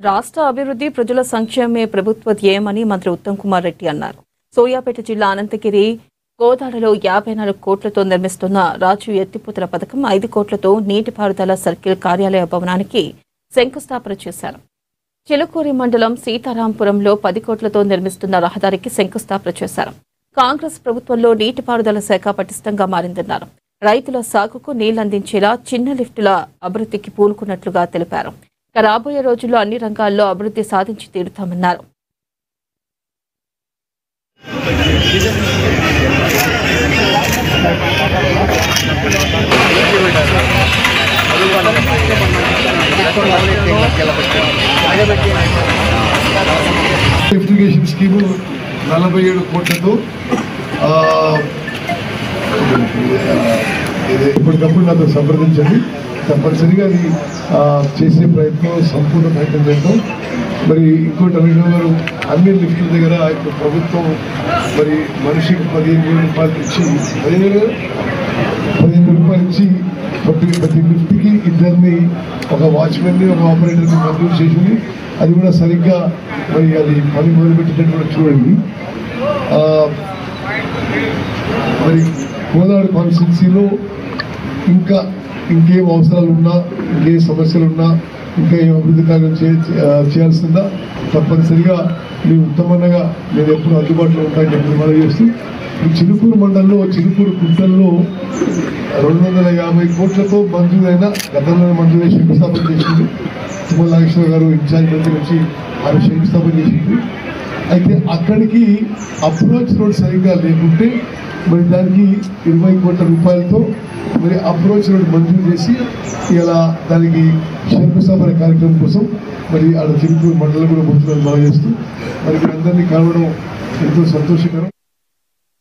రాష్ట్ర అభివృద్ధి ప్రజల సంక్షేమమే ప్రభుత్వ ధ్యేయమని మంత్రి ఉత్తమ్ కుమార్ రెడ్డి అన్నారు. సోయాపేట జిల్లా అనంతగిరి గోదాడలో 54 కోట్లతో నిర్మిస్తున్న రాజు ఎత్తిపోతల పథకం 5 కోట్లతో నీటిపారుదల సర్కిల్ కార్యాలయ భవనానికి శంకుస్థాపన చేశారు. చిలుకూరి మండలం సీతారాంపురంలో 10 కోట్లతో నిర్మిస్తున్న రహదారికి శంకుస్థాపన చేశారు. కాంగ్రెస్ ప్రభుత్వంలో నీటిపారుదల శాఖ పటిష్టంగా మారిందన్నారు. రైతుల సాగుకు నీళ్లందించేలా చిన్న లిఫ్టుల అభివృద్ధికి పూనుకున్నట్లుగా తెలిపారు. రాబోయే రోజుల్లో అన్ని రంగాల్లో అభివృద్ధి సాధించి తీరుతామన్నారు. లిఫ్టిగేషన్ స్కీము 47 కోట్లతో ఇప్పటికప్పుడు నాతో సంప్రదించండి. తప్పనిసరిగా అది చేసే ప్రయత్నం, సంపూర్ణ ప్రయత్నం చేద్దాం. మరి ఇంకోటి గారు అన్ని లిఫ్టుల దగ్గర ప్రభుత్వం మరి మనిషికి 15,000 రూపాయలు ఇచ్చి 15,000 రూపాయలు ఇచ్చి ప్రతి లిఫ్ట్కి ఇద్దరిని, ఒక వాచ్మెన్ని, ఒక ఆపరేటర్ని మంజూరు చేసింది. అది కూడా సరిగ్గా మరి అది పని మొదలుపెట్టేటట్టు కూడా చూడండి. మరి గోదావరి కాన్స్టిట్యున్సీలో ఇంకేం అవసరాలు ఉన్నా, ఇంకే సమస్యలు ఉన్నా, ఇంకా ఏం అభివృద్ధి కార్యం చేయాల్సిందా తప్పనిసరిగా మీ ఉత్తమన్నగా నేను ఎప్పుడు అందుబాటులో ఉంటానని చెప్పి మనం చేస్తూ ఈ చిలుకూరు మండలంలో చిలుకూరు గుట్టల్లో 250 కోట్లతో మంజూరైన గతంలో మంజూరై శంకుస్థాపన చేసింది. తుమ్మల నాగేశ్వర గారు ఇన్ఛార్జ్ మంత్రి నుంచి ఆయన శంకుస్థాపన చేసింది. అయితే అక్కడికి అప్రోచ్ రోడ్ సరిగ్గా లేకుంటే మరి దానికి 20 కోట్ల రూపాయలతో మరి అప్రోచ్ రోడ్ మంజూరు చేసి ఇలా దానికి శంకుస్థాపన కార్యక్రమం కోసం మరి ఆడ చిలుకూరు మండలం కూడా పోతున్నారు బాగా చేస్తూ మరి అందరినీ కలవడం ఎంతో సంతోషకరం.